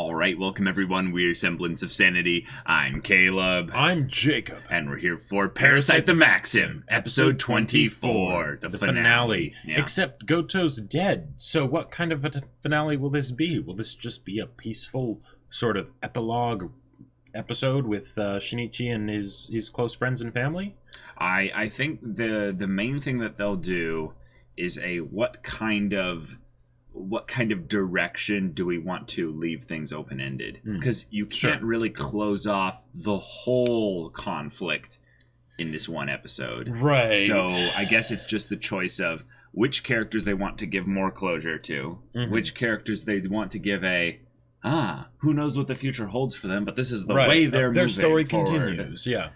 All right, welcome everyone. We're Semblance of Sanity. I'm Caleb. I'm Jacob. And we're here for Parasyte the Maxim, episode 24, the finale. Yeah. Except Goto's dead, so what kind of a finale will this be? Will this just be a peaceful sort of epilogue episode with Shinichi and his close friends and family? I think the main thing that they'll do is what kind of direction do we want to leave things open-ended? Because you can't really close off the whole conflict in this one episode. Right. So I guess it's just the choice of which characters they want to give more closure to, which characters they want to give who knows what the future holds for them, but this is the way their story forward. Continues. Yeah.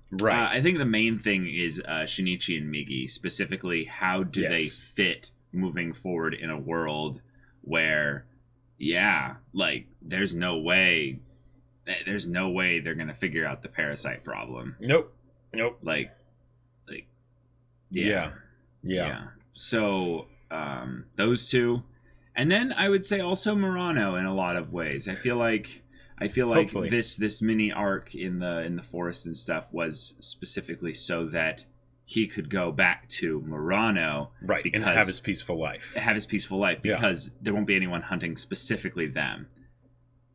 Right. I think the main thing is Shinichi and Migi, specifically how do they fit moving forward in a world where, there's no way they're gonna figure out the parasite problem. Nope. Yeah. So those two, and then I would say also Murano in a lot of ways. I feel like Hopefully. this mini arc in the forest and stuff was specifically so that he could go back to Murano, right, and have his peaceful life. Because there won't be anyone hunting specifically them.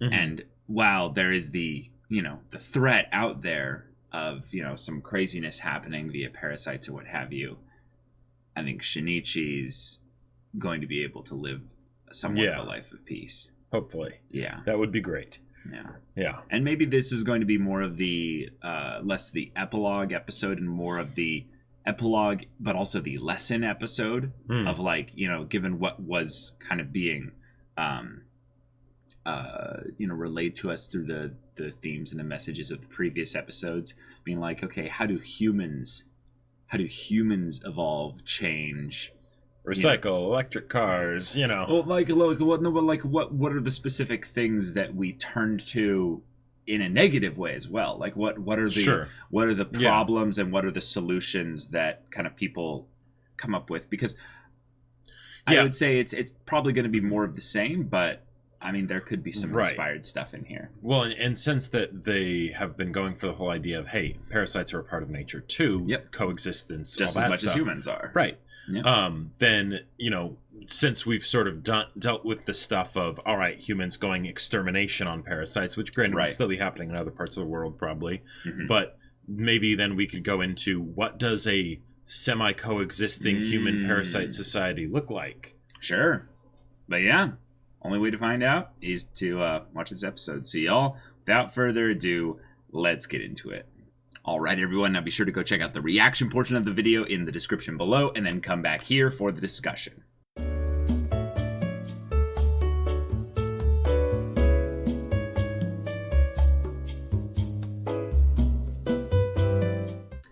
And while there is the threat out there of, some craziness happening via parasites or what have you, I think Shinichi's going to be able to live somewhat of a life of peace. Hopefully. Yeah. That would be great. Yeah. And maybe this is going to be more of the less the epilogue episode and more of the epilogue but also the lesson episode of given what was kind of being relayed to us through the themes and the messages of the previous episodes, being like, okay, how do humans evolve, change, recycle, electric cars, Well, what are the specific things that we turned to in a negative way as well? Like what are the problems and what are the solutions that kind of people come up with? Because I would say it's probably going to be more of the same, but I mean there could be some inspired stuff in here. Well, and since that they have been going for the whole idea of, hey, parasites are a part of nature too, coexistence, just all that as much stuff. as humans are, right? Yep. Then since we've sort of dealt with the stuff of, all right, humans going extermination on parasites, which granted would still be happening in other parts of the world probably, but maybe then we could go into what does a semi-coexisting human parasite society look like? Sure. But only way to find out is to watch this episode. So y'all, without further ado, let's get into it. All right, everyone, now be sure to go check out the reaction portion of the video in the description below, and then come back here for the discussion.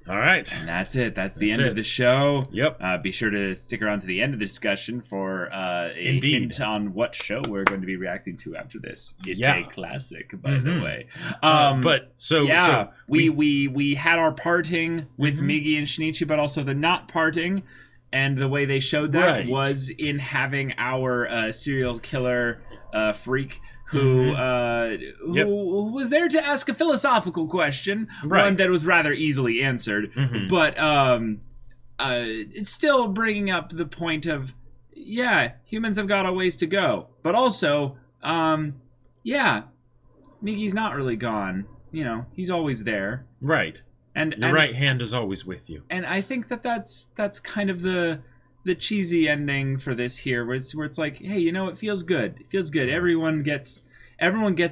All right. And that's it. That's the end of the show. Yep. Be sure to stick around to the end of the discussion for a hint on what show we're going to be reacting to after this. It's a classic, by the way. We had our parting with Migi and Shinichi, but also the not parting. And the way they showed that was in having our serial killer freak who was there to ask a philosophical question, one that was rather easily answered, but it's still bringing up the point of, humans have got a ways to go, but also, Migi's not really gone. He's always there. Right. And your right hand is always with you. And I think that's kind of the cheesy ending for this here, where it's like, hey, it feels good. It feels good. Everyone gets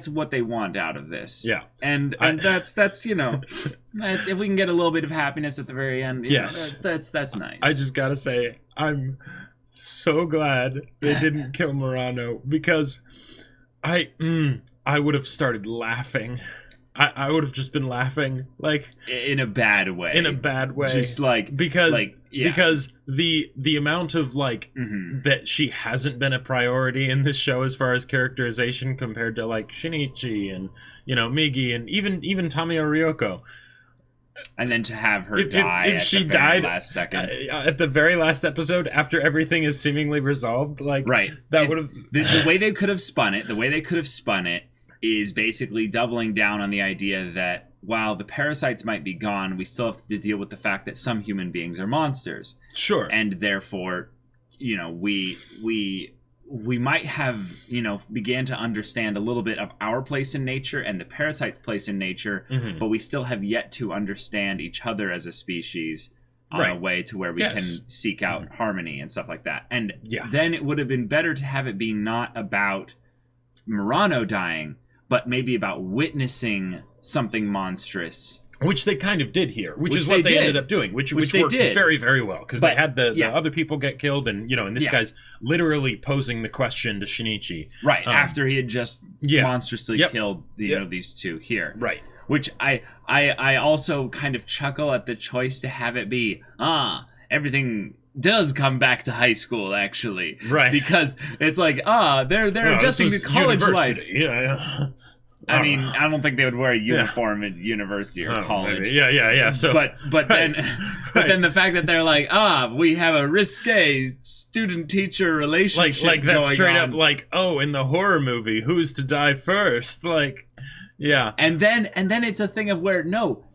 what they want out of this. Yeah. And that's that's if we can get a little bit of happiness at the very end, that's nice. I just gotta say, I'm so glad they didn't kill Murano, because I would have started laughing. I would have just been laughing, like, in a bad way. Just because the amount of that she hasn't been a priority in this show as far as characterization compared to Shinichi and Migi and even Tamiya Ryoko. And then to have her die if she died last second. At the very last episode, after everything is seemingly resolved, like, right. That would have... The way they could have spun it, is basically doubling down on the idea that while the parasites might be gone, we still have to deal with the fact that some human beings are monsters. Sure. And therefore, you know, we might have, you know, began to understand a little bit of our place in nature and the parasite's place in nature, but we still have yet to understand each other as a species on a way to where we can seek out harmony and stuff like that. And then it would have been better to have it be not about Murano dying, but maybe about witnessing something monstrous. Which they kind of did here, which is what they ended up doing, which worked very, very well, because they had the other people get killed, and, you know, and this guy's literally posing the question to Shinichi. Right, after he had just monstrously killed you know, these two here. Right. Which I also kind of chuckle at the choice to have it be, everything does come back to high school, actually. Right. Because it's like, they're adjusting to college life. Yeah. I mean, I don't think they would wear a uniform at university or college. Maybe. Yeah. So, but then the fact that they're like, we have a risque student-teacher relationship, like that's straight on. up like, in the horror movie, who's to die first? Like, yeah. And then it's a thing of where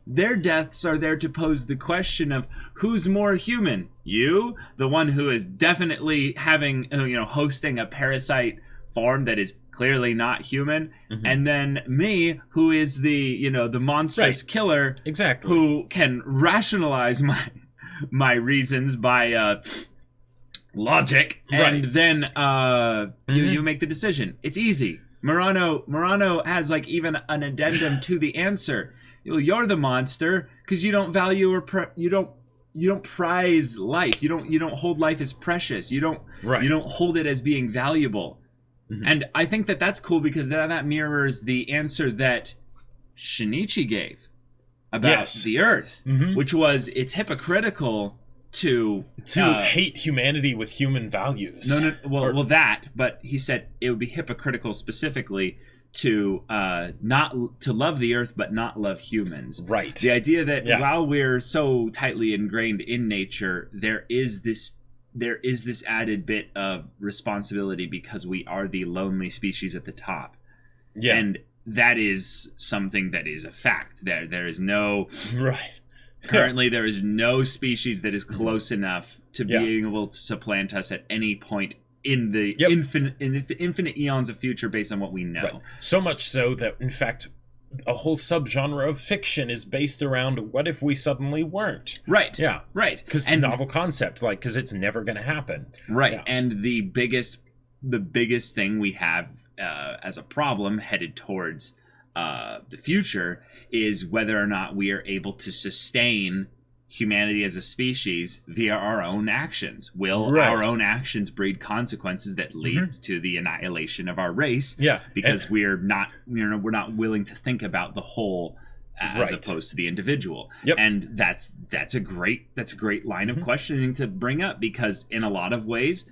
their deaths are there to pose the question of who's more human, you, the one who is definitely having, hosting a parasite form that is clearly not human, and then me, who is the the monstrous killer, exactly, who can rationalize my reasons by logic, and then you make the decision. It's easy. Murano has like even an addendum to the answer. You're the monster because you don't value or you don't prize life. You don't hold life as precious. You don't hold it as being valuable. And I think that's cool because that mirrors the answer that Shinichi gave about the Earth, which was it's hypocritical to hate humanity with human values. Well, but he said it would be hypocritical specifically to not to love the Earth but not love humans. Right. The idea that while we're so tightly ingrained in nature, there is this added bit of responsibility because we are the lonely species at the top. Yeah. And that is something that is a fact. There is no... Right. Currently, there is no species that is close enough to being able to supplant us at any point in the infinite eons of future based on what we know. Right. So much so that, in fact... a whole subgenre of fiction is based around what if we suddenly weren't. Right. Yeah. Right. Because novel concept, because it's never going to happen. Right. Yeah. And the biggest thing we have as a problem headed towards the future is whether or not we are able to sustain humanity as a species via our own actions. Will our own actions breed consequences that lead to the annihilation of our race? Yeah, because we're not willing to think about the whole as opposed to the individual. Yep. And that's a great line of questioning to bring up, because in a lot of ways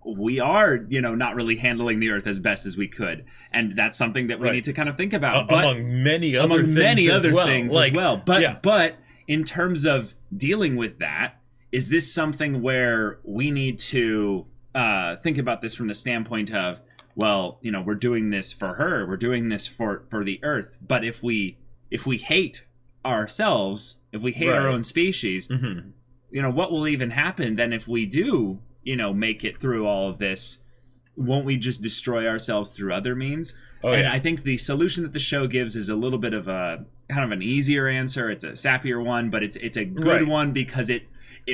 we are not really handling the Earth as best as we could, and that's something that we need to kind of think about. But among many other things as well. But in terms of dealing with that, is this something where we need to think about this from the standpoint of, well, we're doing this for her, we're doing this for the Earth, but if we hate ourselves, if we hate our own species, what will even happen then if we do, make it through all of this? Won't we just destroy ourselves through other means? I think the solution that the show gives is a little bit of a kind of an easier answer. It's a sappier one, but it's a good one because it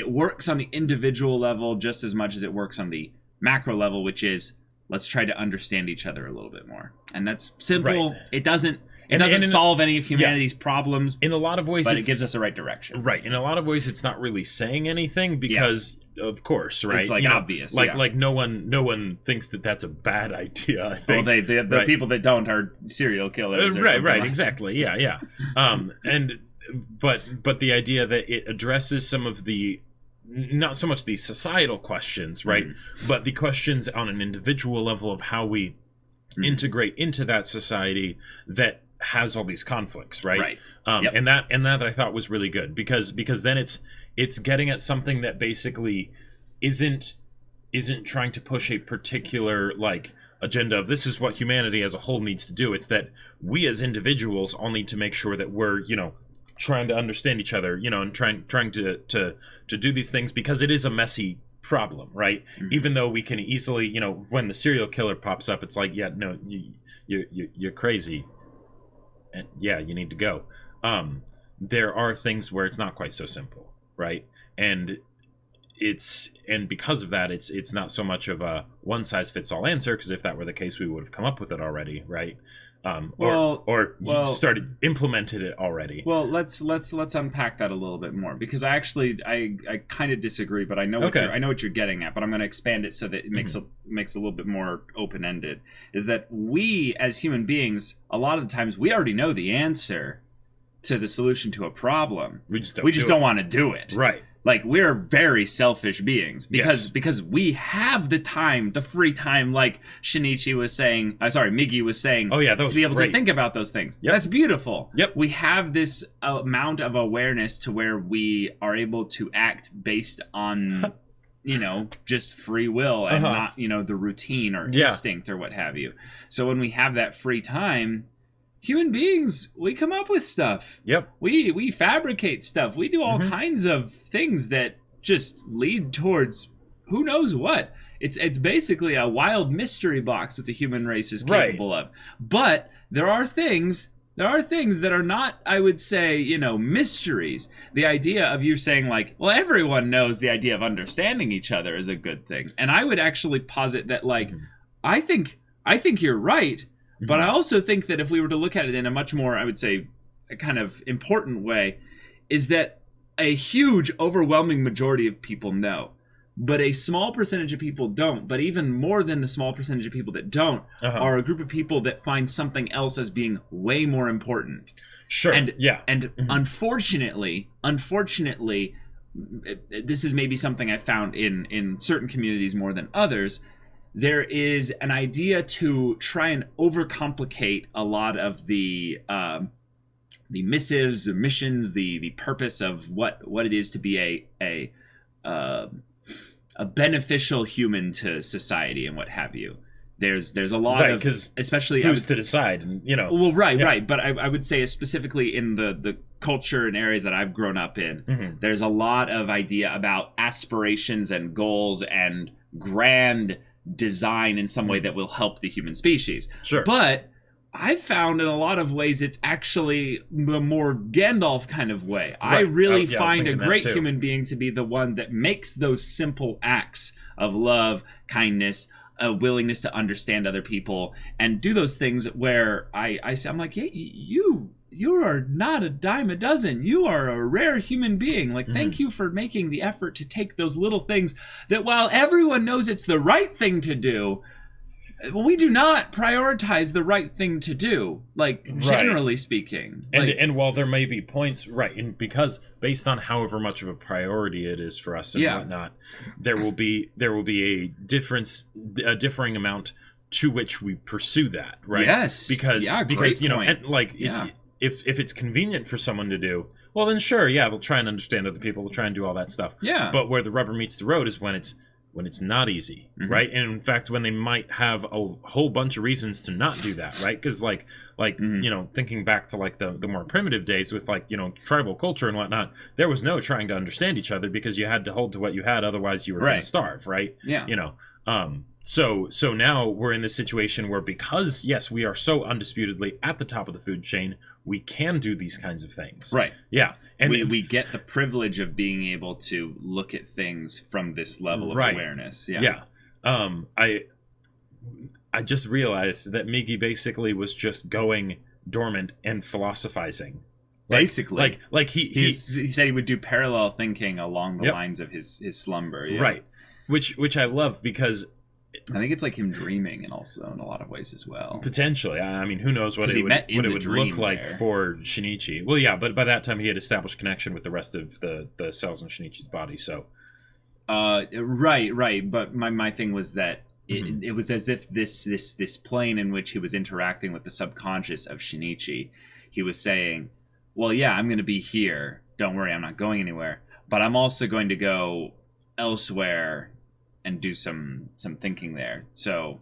works on the individual level just as much as it works on the macro level, which is let's try to understand each other a little bit more. And that's simple. Right. It doesn't solve any of humanity's problems in a lot of ways, but it gives us a right direction. Right. In a lot of ways, it's not really saying anything because. Of course, right? It's obvious. Like no one thinks that that's a bad idea. I think. Well, the people that don't are serial killers. Right, exactly. Yeah. But the idea that it addresses some of the, not so much the societal questions, right? But the questions on an individual level of how we integrate into that society that has all these conflicts, right? Right. And that I thought was really good because then it's getting at something that basically isn't trying to push a particular like agenda of this is what humanity as a whole needs to do. It's that we as individuals all need to make sure that we're, trying to understand each other, and trying to do these things because it is a messy problem, right? Mm-hmm. Even though we can easily, when the serial killer pops up, it's like, yeah, no, you're crazy, and yeah, you need to go. There are things where it's not quite so simple, right? And because of that, it's not so much of a one size fits all answer, because if that were the case, we would have come up with it already, right? Or implemented it already. Well, let's unpack that a little bit more, because I kind of disagree, but I know what you're getting at, but I'm going to expand it so that it makes a little bit more open ended. Is that we as human beings, a lot of the times we already know the answer to the solution to a problem. We just don't want to do it. Right. Like, we're very selfish beings because we have the time, the free time, like Migi was saying, to be able to think about those things. Yep. That's beautiful. Yep. We have this amount of awareness to where we are able to act based on, just free will and not, the routine or instinct or what have you. So when we have that free time, human beings, we come up with stuff. Yep. We fabricate stuff. We do all kinds of things that just lead towards who knows what. It's basically a wild mystery box that the human race is capable of. But there are things that are not, I would say, mysteries. The idea of you saying like, well, everyone knows the idea of understanding each other is a good thing. And I would actually posit that like, I think you're right. But I also think that if we were to look at it in a much more, I would say, a kind of important way, is that a huge, overwhelming majority of people know. But a small percentage of people don't. But even more than the small percentage of people that don't are a group of people that find something else as being way more important. Sure. And unfortunately, this is maybe something I found in certain communities more than others. There is an idea to try and overcomplicate a lot of the missives, the missions, the purpose of what it is to be a beneficial human to society and what have you. There's a lot of, especially who's to decide, and Well, right. But I would say specifically in the culture and areas that I've grown up in, there's a lot of idea about aspirations and goals and grand design in some way that will help the human species. Sure. But I've found in a lot of ways it's actually the more Gandalf kind of way. Right. I really find a great human being to be the one that makes those simple acts of love, kindness, a willingness to understand other people, and do those things where I'm like, hey, you are not a dime a dozen. You are a rare human being. Like, thank you for making the effort to take those little things that, while everyone knows it's the right thing to do, we do not prioritize the right thing to do, like, generally speaking. And while there may be points, and because based on however much of a priority it is for us and whatnot, there will be a differing amount to which we pursue that, right? Yes. Because and like if it's convenient for someone to do, well then sure, they'll try and understand other people, they'll try and do all that stuff. Yeah. But where the rubber meets the road is when it's not easy, right? And in fact, when they might have a whole bunch of reasons to not do that, right? Because thinking back to like the more primitive days with tribal culture and whatnot, there was no trying to understand each other because you had to hold to what you had, otherwise you were going to starve, right? Yeah. So now we're in this situation where, because yes, we are so undisputedly at the top of the food chain, we can do these kinds of things. Right. Yeah. And we get the privilege of being able to look at things from this level of awareness. Yeah. Yeah. I just realized that Migi basically was just going dormant and philosophizing. Basically. He said he would do parallel thinking along the lines of his slumber. Yeah. Right. Which I love, because I think it's like him dreaming, and also in a lot of ways as well. Potentially. I mean, who knows what it would look like for Shinichi. Well, yeah, but by that time he had established connection with the rest of the cells in Shinichi's body, so... Right. But my thing was that it was as if this plane in which he was interacting with the subconscious of Shinichi, he was saying, well, yeah, I'm going to be here. Don't worry, I'm not going anywhere. But I'm also going to go elsewhere and do some thinking there. So,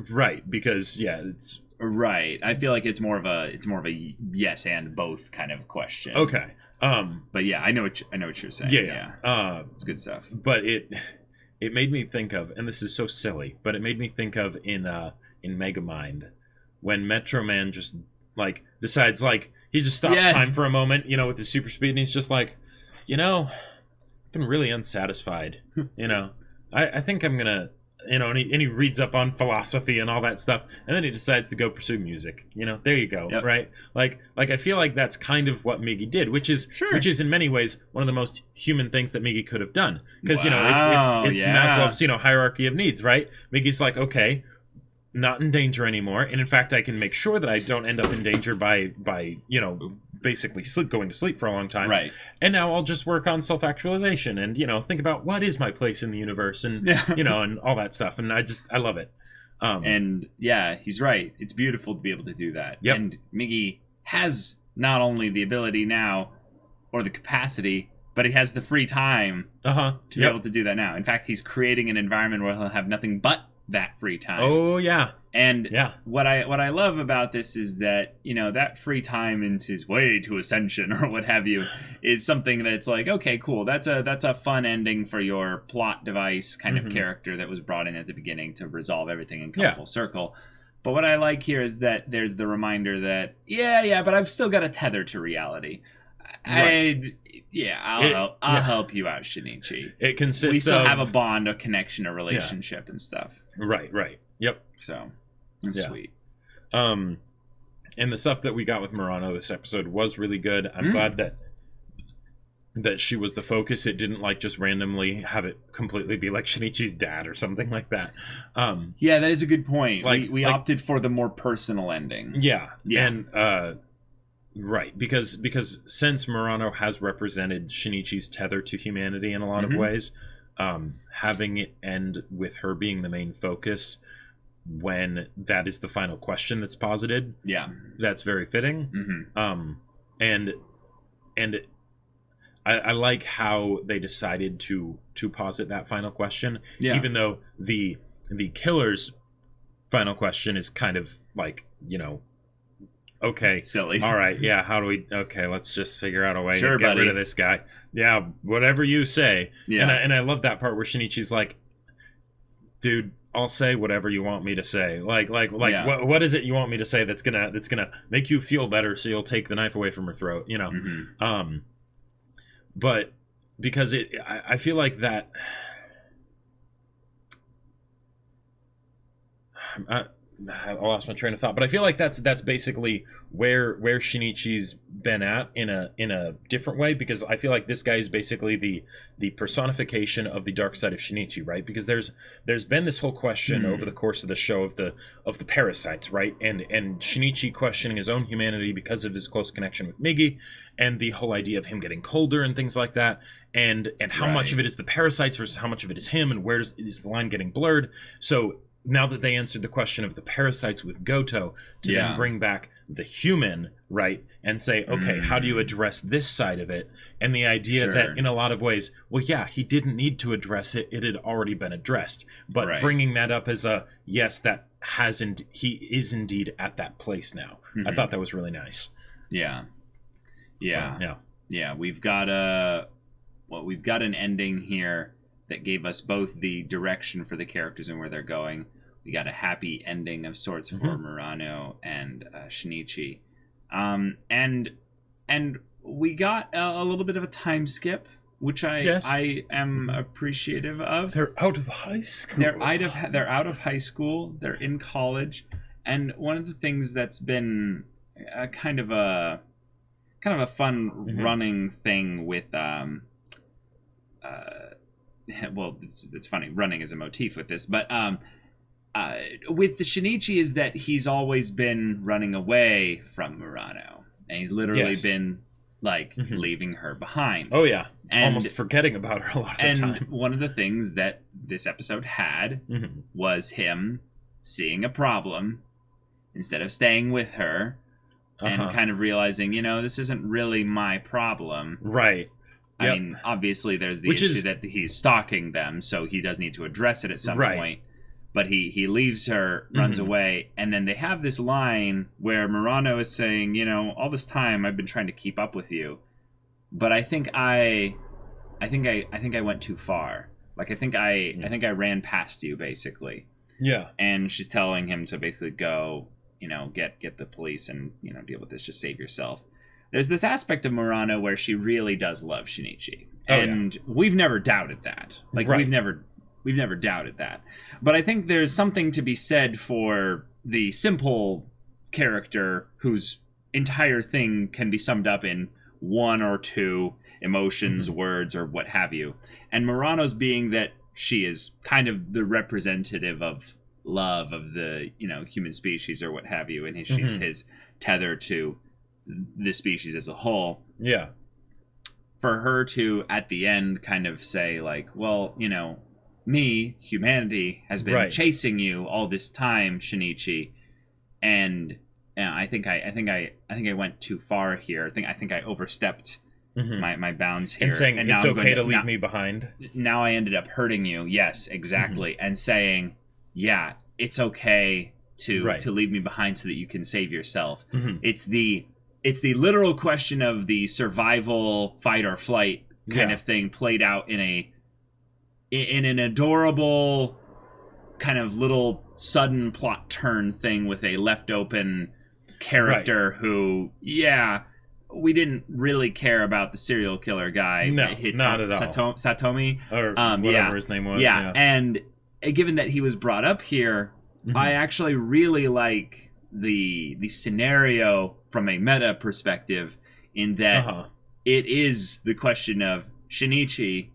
right, because it's right. I feel like it's more of a yes and both kind of question. Okay. But yeah, I know what you're saying. Yeah. It's good stuff. But it made me think of, and this is so silly, but it made me think of in Megamind, when Metro Man just like decides, like, he just stops time for a moment, with his super speed, and he's just like, I've been really unsatisfied. I think I'm gonna, and he reads up on philosophy and all that stuff, and then he decides to go pursue music. There you go, right? Like I feel like that's kind of what Migi did, which is in many ways one of the most human things that Migi could have done, because it's Maslow's hierarchy of needs, right? Migi's like, okay, not in danger anymore, and in fact I can make sure that I don't end up in danger by basically going to sleep for a long time, right? And now I'll just work on self-actualization and think about what is my place in the universe, and and all that stuff, and I love it. And yeah, he's right, it's beautiful to be able to do that. And Migi has not only the ability now or the capacity, but he has the free time to be able to do that now. In fact, he's creating an environment where he'll have nothing but that free time. Oh yeah. And what I love about this is that that free time into his way to ascension or what have you is something that's like, okay, cool, that's a fun ending for your plot device kind of character that was brought in at the beginning to resolve everything and come full circle. But what I like here is that there's the reminder that but I've still got a tether to reality. Right. I'll help you out, Shinichi. It consists we still have a bond, a connection, a relationship and stuff. Right. Yep. So it's sweet. And the stuff that we got with Murano this episode was really good. I'm glad that she was the focus. It didn't just randomly have it completely be like Shinichi's dad or something like that. That is a good point. We opted for the more personal ending. Yeah. And right, because since Murano has represented Shinichi's tether to humanity in a lot of ways, having it end with her being the main focus when that is the final question that's posited, that's very fitting. And I like how they decided to posit that final question, even though the killer's final question is kind of like, okay, silly. All right, how do we? Okay, let's just figure out a way to get rid of this guy. Yeah, whatever you say. Yeah, and I love that part where Shinichi's like, dude, I'll say whatever you want me to say. What is it you want me to say that's gonna make you feel better, so you'll take the knife away from her throat? But because I feel like that. I lost my train of thought, but I feel like that's basically where Shinichi's been at in a different way, because I feel like this guy is basically the personification of the dark side of Shinichi, right? Because there's been this whole question over the course of the show of the parasites, right? And Shinichi questioning his own humanity because of his close connection with Migi, and the whole idea of him getting colder and things like that, and how much of it is the parasites versus how much of it is him, and where is the line getting blurred? So now that they answered the question of the parasites with Goto, to then bring back the human, right, and say, okay, how do you address this side of it? And the idea that in a lot of ways, he didn't need to address it. It had already been addressed. But bringing that up as a, yes, he is indeed at that place now. I thought that was really nice. Yeah. We've got an ending here that gave us both the direction for the characters and where they're going. We got a happy ending of sorts for Murano and Shinichi. And we got a little bit of a time skip, which I am appreciative of. They're out of high school. They're out of high school. They're in college. And one of the things that's been kind of a fun running thing with it's funny, running is a motif with this, but with the Shinichi is that he's always been running away from Murano, and he's literally been like leaving her behind. Oh yeah, and, almost forgetting about her a lot of the time. And one of the things that this episode had was him seeing a problem instead of staying with her and kind of realizing, this isn't really my problem. Right. I mean, obviously there's the issue that he's stalking them, so he does need to address it at some point. But he leaves her, runs away, and then they have this line where Murano is saying, all this time I've been trying to keep up with you, but I think I went too far. Like I think I ran past you, basically. Yeah. And she's telling him to basically go, get the police and deal with this. Just save yourself. There's this aspect of Murano where she really does love Shinichi, and we've never doubted that. Like we've never doubted that. But I think there's something to be said for the simple character whose entire thing can be summed up in one or two emotions, words, or what have you. And Murano's being that she is kind of the representative of love of the, human species or what have you, and she's his tether to the species as a whole. Yeah. For her to, at the end, kind of say, like, well, me, humanity, has been chasing you all this time, Shinichi, and I think I went too far here. I think I overstepped my bounds here. And saying it's okay to leave me behind. Now I ended up hurting you. Yes, exactly. And saying, yeah, it's okay to leave me behind so that you can save yourself. It's the literal question of the survival, fight or flight kind of thing played out in an adorable kind of little sudden plot turn thing with a left open character who, we didn't really care about the serial killer guy. No, not at all. Satomi. Or whatever his name was. Yeah, and given that he was brought up here, I actually really like the scenario from a meta perspective in that it is the question of Shinichi,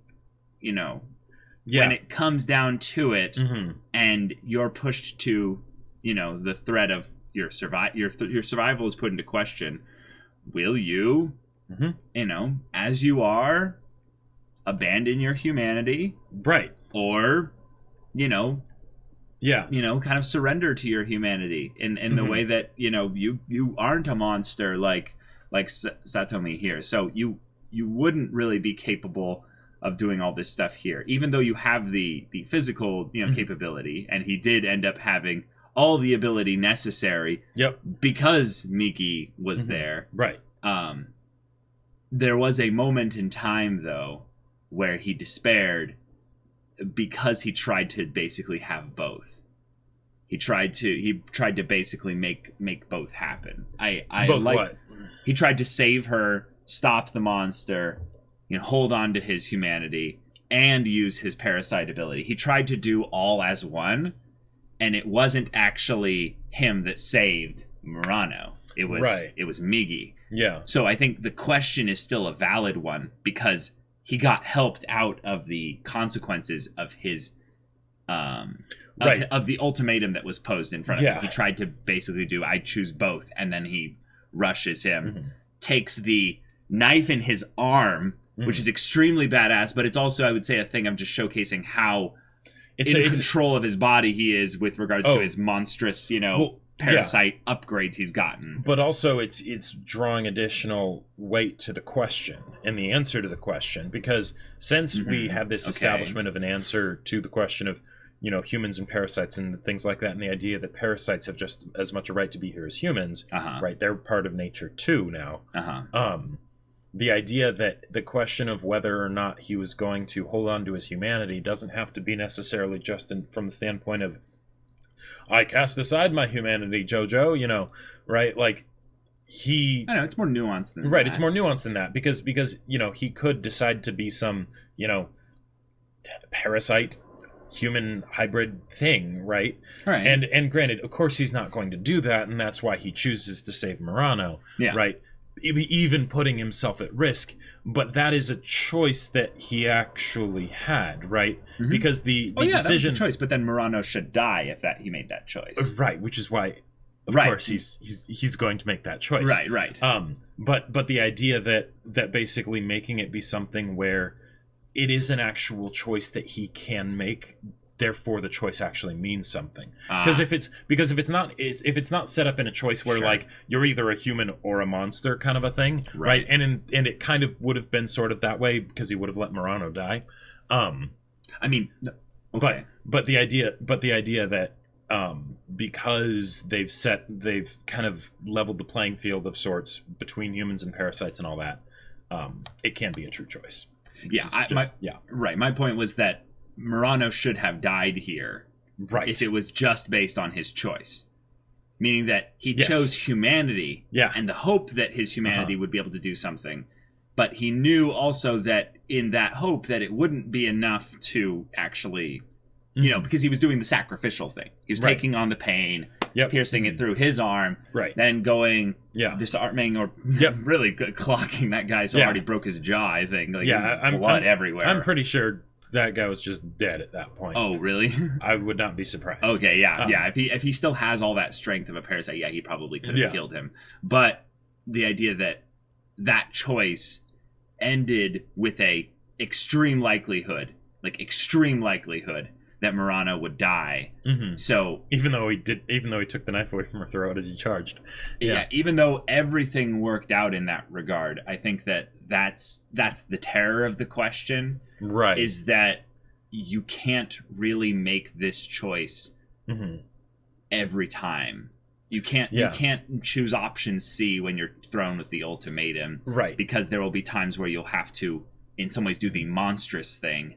when it comes down to it, and you're pushed to, the threat of your survival is put into question. Will you, as you are, abandon your humanity, right? Or, kind of surrender to your humanity in the way that you aren't a monster like Satomi here, so you wouldn't really be capable of doing all this stuff here, even though you have the physical capability, and he did end up having all the ability necessary because Miki was there. Right. There was a moment in time, though, where he despaired because he tried to basically have both. He tried to basically make both happen. Both like what? He tried to save her, stop the monster, hold on to his humanity, and use his parasite ability. He tried to do all as one. And it wasn't actually him that saved Murano. It was Migi. Yeah. So I think the question is still a valid one because he got helped out of the consequences of his of the ultimatum that was posed in front of him. He tried to basically do I choose both, and then he rushes him, takes the knife in his arm, which is extremely badass, but it's also, I would say, a thing of just showcasing how control of his body he is with regards to his monstrous, parasite upgrades he's gotten. But also it's drawing additional weight to the question and the answer to the question, because since we have this establishment of an answer to the question of, humans and parasites and things like that, and the idea that parasites have just as much a right to be here as humans, right? They're part of nature too now. The idea that the question of whether or not he was going to hold on to his humanity doesn't have to be necessarily just from the standpoint of, I cast aside my humanity, Jojo, right? Like, I know, it's more nuanced than that. Right, it's more nuanced than that, because he could decide to be some, parasite, human hybrid thing, right? Right. And granted, of course he's not going to do that, and that's why he chooses to save Murano, right? Even putting himself at risk, but that is a choice that he actually had, right? Because the decision, that was a choice, but then Murano should die if he made that choice, right? Which is why of course he's going to make that choice. Right. But the idea that basically making it be something where it is an actual choice that he can make, therefore the choice actually means something. Because if it's not set up in a choice where like you're either a human or a monster kind of a thing, right? And it kind of would have been sort of that way because he would have let Murano die. I mean, okay. But the idea that because they've kind of leveled the playing field of sorts between humans and parasites and all that, it can be a true choice. Right. My point was that Murano should have died here, right? If it was just based on his choice, meaning that he chose humanity, and the hope that his humanity would be able to do something, but he knew also that in that hope that it wouldn't be enough to actually. You know, because he was doing the sacrificial thing. He was taking on the pain, piercing it through his arm, then going, disarming or really clocking that guy so hard he broke his jaw, I think. Like, blood everywhere. I'm pretty sure that guy was just dead at that point. Oh, really? I would not be surprised. Okay, yeah. If he still has all that strength of a parasite, he probably could have killed him. But the idea that choice ended with a extreme likelihood that Murano would die. So even though he took the knife away from her throat as he charged, even though everything worked out in that regard, I think that's the terror of the question, right? Is that you can't really make this choice every time. You can't choose option C when you're thrown with the ultimatum, right? Because there will be times where you'll have to, in some ways, do the monstrous thing,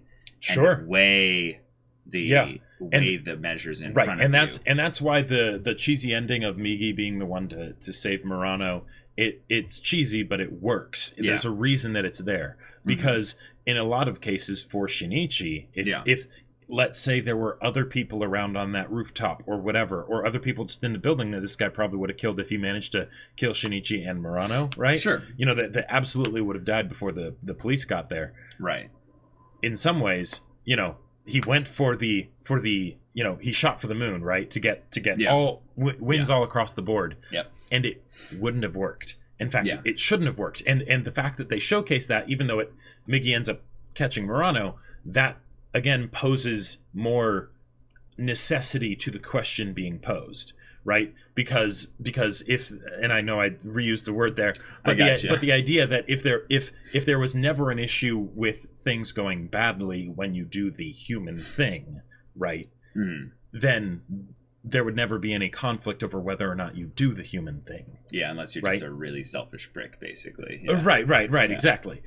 and weigh the measures in front of you. And that's why the cheesy ending of Migi being the one to save Murano, it's cheesy, but it works. There's a reason that it's there, because in a lot of cases for Shinichi, if let's say there were other people around on that rooftop or whatever, or other people just in the building that this guy probably would have killed if he managed to kill Shinichi and Murano, right? Sure. You know, that absolutely would have died before the police got there. Right. In some ways, you know, he went for the you know, he shot for the moon, right, to get all wins all across the board. Yep. And it wouldn't have worked. In fact, it shouldn't have worked. And the fact that they showcase that, even though Migi ends up catching Murano, that again poses more necessity to the question being posed, right? Because if, and I know I reused the word there, but the idea that if there was never an issue with things going badly when you do the human thing, right? Then there would never be any conflict over whether or not you do the human thing. Yeah, unless you're just a really selfish prick, basically. Right, exactly.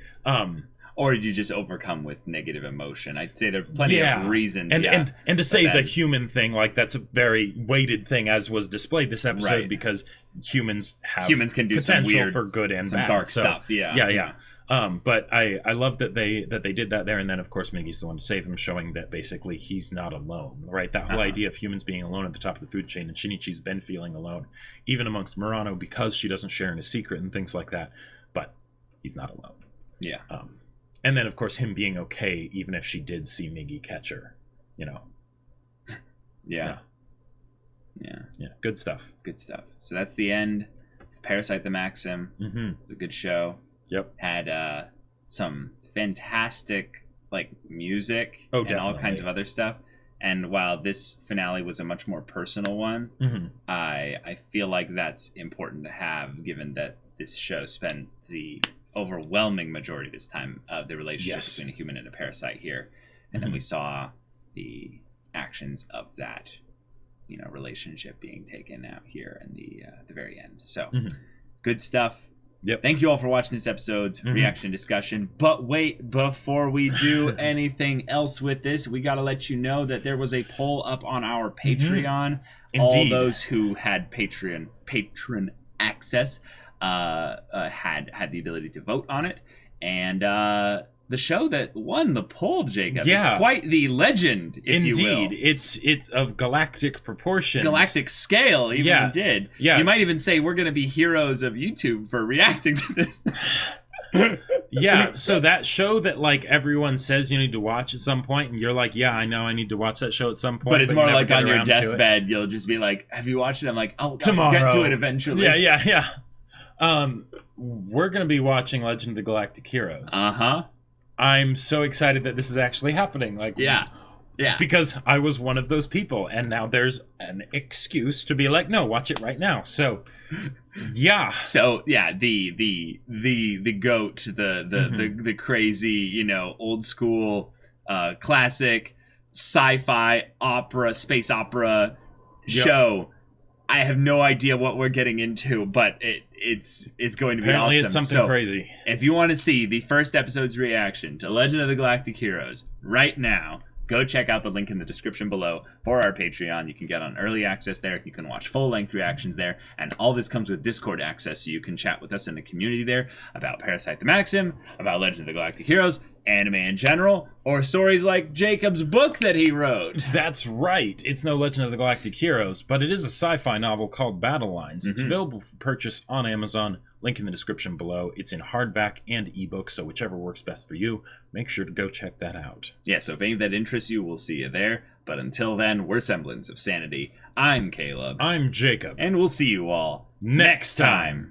Or you just overcome with negative emotion. I'd say there are plenty of reasons. And to say the human thing, like, that's a very weighted thing, as was displayed this episode, because humans can do potential for good and some bad. Dark stuff. But I love that they did that there, and then of course Migi's the one to save him, showing that basically he's not alone. Right, that whole idea of humans being alone at the top of the food chain, and Shinichi's been feeling alone, even amongst Murano, because she doesn't share in his secret and things like that. But he's not alone. Yeah. And then, of course, him being okay, even if she did see Migi catch her, you know. Yeah. Good stuff. So that's the end of Parasyte the Maxim. It's a good show. Yep. Had some fantastic music and all kinds of other stuff. And while this finale was a much more personal one, I feel like that's important to have, given that this show spent the overwhelming majority of this time of the relationship between a human and a parasite here, and then we saw the actions of that relationship being taken out here in the very end. So good stuff. Yep. Thank you all for watching this episode's reaction discussion. But wait, before we do anything else with this, we got to let you know that there was a poll up on our Patreon. All those who had patron access had the ability to vote on it, and the show that won the poll, Jacob, is quite the legend, if you will. It's of galactic proportions, galactic scale. You might even say we're going to be heroes of YouTube for reacting to this. Yeah, so that show that like everyone says you need to watch at some point, and you're like, yeah, I know I need to watch that show at some point. But it's more like on your deathbed, you'll just be like, have you watched it? I'm like, oh, tomorrow. I'll get to it eventually. Yeah. We're going to be watching Legend of the Galactic Heroes. Uh-huh. I'm so excited that this is actually happening. Like, yeah. Because I was one of those people, and now there's an excuse to be like, no, watch it right now. So, yeah. So yeah, the goat, the crazy, old school, classic sci-fi opera, space opera show. I have no idea what we're getting into, but it's going to be Apparently awesome. It's something crazy. If you want to see the first episode's reaction to Legend of the Galactic Heroes right now, go check out the link in the description below for our Patreon. You can get on early access there. You can watch full-length reactions there. And all this comes with Discord access, so you can chat with us in the community there about Parasyte the Maxim, about Legend of the Galactic Heroes, anime in general, or stories like Jacob's book that he wrote. That's right. It's no Legend of the Galactic Heroes, but it is a sci-fi novel called Battle Lines. It's available for purchase on Amazon. Link in the description below. It's in hardback and ebook, so whichever works best for you, make sure to go check that out. Yeah, so if any of that interests you, we'll see you there. But until then, we're Semblance of Sanity. I'm Caleb. I'm Jacob. And we'll see you all next time.